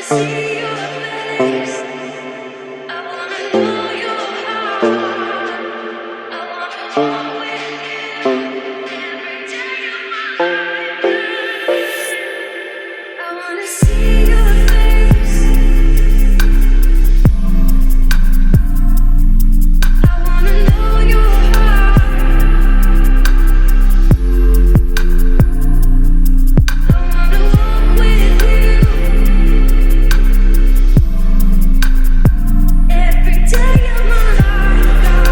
see your face. I wanna know your heart. I wanna walk with you every day of my life. I wanna see your face. I wanna know your heart. I wanna walk with you every day of my life, God.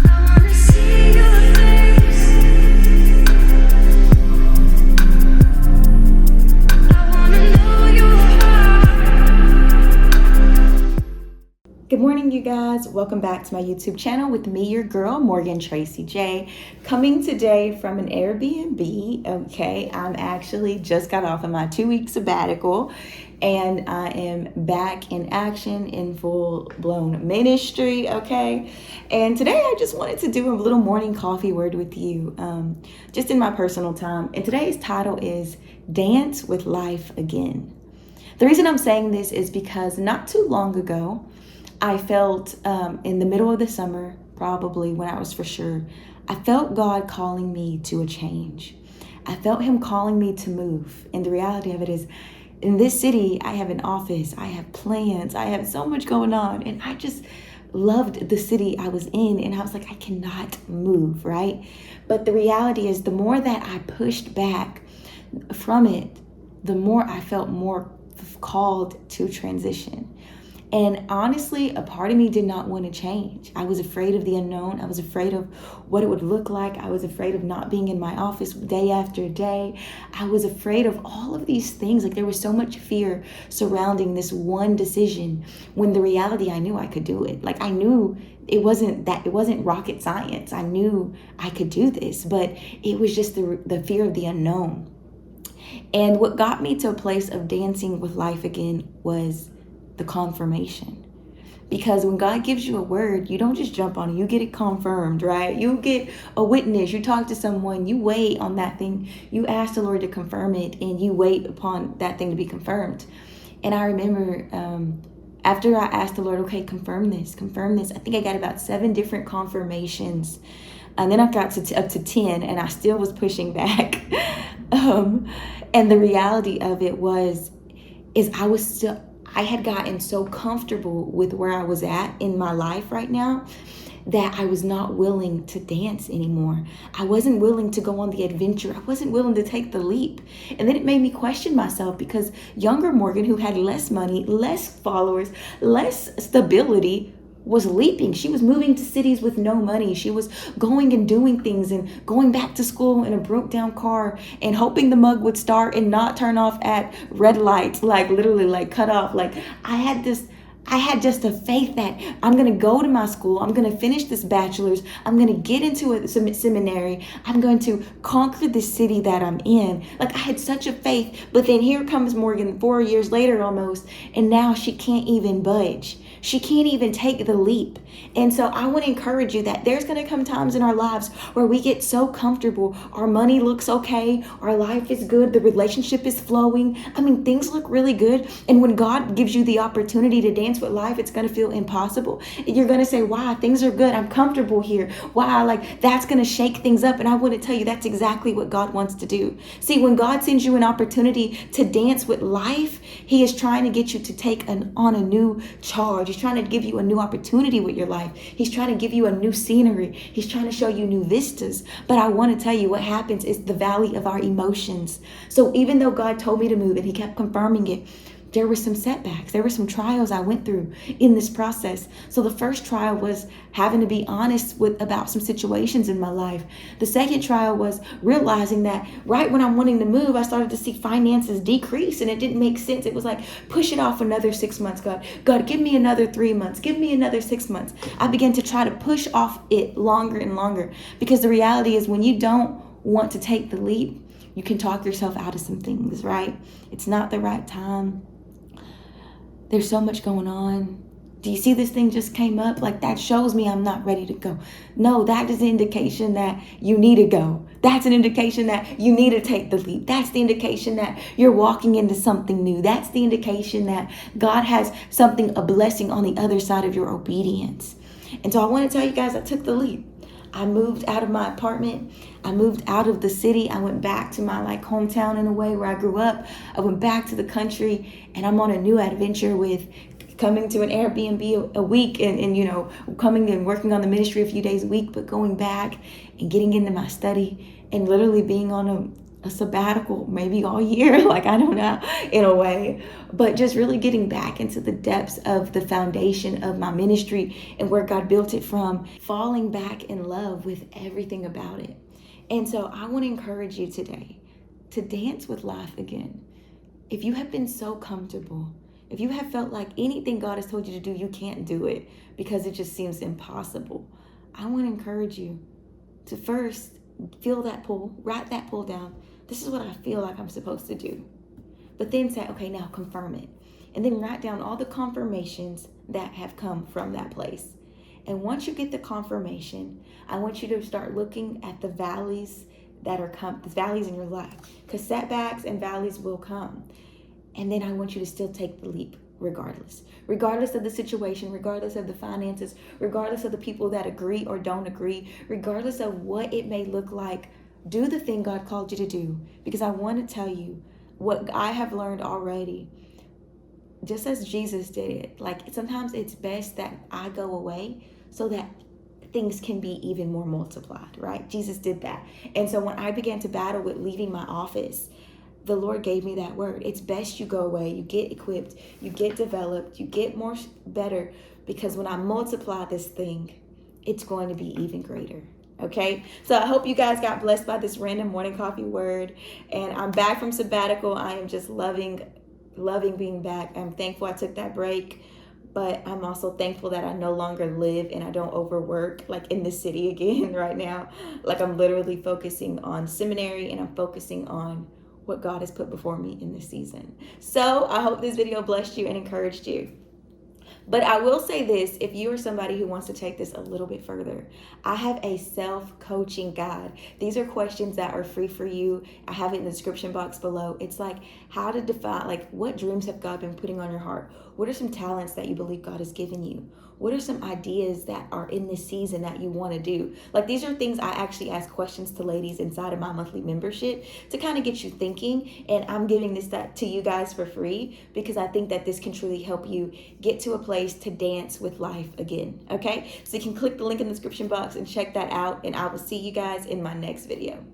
I wanna see your face. I wanna know your heart. Good morning, you guys. Welcome back to my YouTube channel with me, your girl, Morgan Tracy J. Coming today from an Airbnb. Okay, I'm actually just got off of my 2-week sabbatical and I am back in action in full-blown ministry. Okay, and today I just wanted to do a little morning coffee word with you, just in my personal time. And today's title is Dance with Life Again. The reason I'm saying this is because not too long ago, I felt in the middle of the summer, probably when I was for sure, I felt God calling me to a change. I felt him calling me to move. And the reality of it is, in this city, I have an office, I have plans, I have so much going on. And I just loved the city I was in. And I was like, I cannot move, right? But the reality is, the more that I pushed back from it, the more I felt more called to transition. And honestly, a part of me did not want to change. I was afraid of the unknown. I was afraid of what it would look like. I was afraid of not being in my office day after day. I was afraid of all of these things. Like, there was so much fear surrounding this one decision, when the reality, I knew I could do it. Like, I knew it wasn't rocket science. I knew I could do this, but it was just the fear of the unknown. And what got me to a place of dancing with life again was the confirmation. Because when God gives you a word, you don't just jump on it, you get it confirmed, right? You get a witness, you talk to someone, you wait on that thing, you ask the Lord to confirm it, and you wait upon that thing to be confirmed. And I remember after I asked the Lord, okay, confirm this, I think I got about 7 different confirmations. And then I got up to 10, and I still was pushing back. And the reality of it is I had gotten so comfortable with where I was at in my life right now that I was not willing to dance anymore. I wasn't willing to go on the adventure. I wasn't willing to take the leap. And then it made me question myself, because younger Morgan, who had less money, less followers, less stability, was leaping. She was moving to cities with no money. She was going and doing things and going back to school in a broke down car and hoping the mug would start and not turn off at red lights, like literally like cut off. Like, I had just a faith that I'm going to go to my school. I'm going to finish this bachelor's. I'm going to get into a seminary. I'm going to conquer the city that I'm in. Like, I had such a faith, but then here comes Morgan 4 years later almost, and now she can't even budge. She can't even take the leap. And so I want to encourage you that there's going to come times in our lives where we get so comfortable. Our money looks okay. Our life is good. The relationship is flowing. I mean, things look really good. And when God gives you the opportunity to dance with life, it's going to feel impossible. You're going to say, wow, things are good. I'm comfortable here. Wow, like, that's going to shake things up. And I want to tell you, that's exactly what God wants to do. See, when God sends you an opportunity to dance with life, he is trying to get you to take on a new charge. He's trying to give you a new opportunity with your life. He's trying to give you a new scenery. He's trying to show you new vistas. But I want to tell you, what happens is the valley of our emotions. So even though God told me to move and he kept confirming it, there were some setbacks. There were some trials I went through in this process. So the first trial was having to be honest about some situations in my life. The second trial was realizing that right when I'm wanting to move, I started to see finances decrease, and it didn't make sense. It was like, push it off another 6 months, God. God, give me another 3 months. Give me another 6 months. I began to try to push off it longer and longer, because the reality is, when you don't want to take the leap, you can talk yourself out of some things, right? It's not the right time. There's so much going on. Do you see this thing just came up? Like, that shows me I'm not ready to go. No, that is an indication that you need to go. That's an indication that you need to take the leap. That's the indication that you're walking into something new. That's the indication that God has something, a blessing on the other side of your obedience. And so I want to tell you guys, I took the leap. I moved out of my apartment. I moved out of the city. I went back to my hometown in a way where I grew up. I went back to the country, and I'm on a new adventure with coming to an Airbnb a week and coming and working on the ministry a few days a week, but going back and getting into my study and literally being on a sabbatical maybe all year, I don't know, in a way, but just really getting back into the depths of the foundation of my ministry and where God built it from, falling back in love with everything about it. And so I want to encourage you today to dance with life again. If you have been so comfortable, if you have felt like anything God has told you to do, you can't do it because it just seems impossible, I want to encourage you to first feel that pull, write that pull down. This is what I feel like I'm supposed to do. But then say, okay, now confirm it. And then write down all the confirmations that have come from that place. And once you get the confirmation, I want you to start looking at the valleys that are the valleys in your life, because setbacks and valleys will come. And then I want you to still take the leap regardless of the situation, regardless of the finances, regardless of the people that agree or don't agree, regardless of what it may look like. Do the thing God called you to do, because I want to tell you what I have learned already. Just as Jesus did it, sometimes it's best that I go away so that things can be even more multiplied, right? Jesus did that. And so when I began to battle with leaving my office, the Lord gave me that word. It's best you go away, you get equipped, you get developed, you get more better, because when I multiply this thing, it's going to be even greater. Okay, so I hope you guys got blessed by this random morning coffee word. And I'm back from sabbatical. I am just loving being back. I'm thankful I took that break, but I'm also thankful that I no longer live and I don't overwork in the city again right now. I'm literally focusing on seminary, and I'm focusing on what God has put before me in this season. So I hope this video blessed you and encouraged you. But I will say this, if you are somebody who wants to take this a little bit further, I have a self-coaching guide. These are questions that are free for you. I have it in the description box below. It's how to define, what dreams have God been putting on your heart? What are some talents that you believe God has given you? What are some ideas that are in this season that you want to do? These are things I actually ask questions to ladies inside of my monthly membership to kind of get you thinking. And I'm giving this to you guys for free because I think that this can truly help you get to a place to dance with life again. Okay, so you can click the link in the description box and check that out. And I will see you guys in my next video.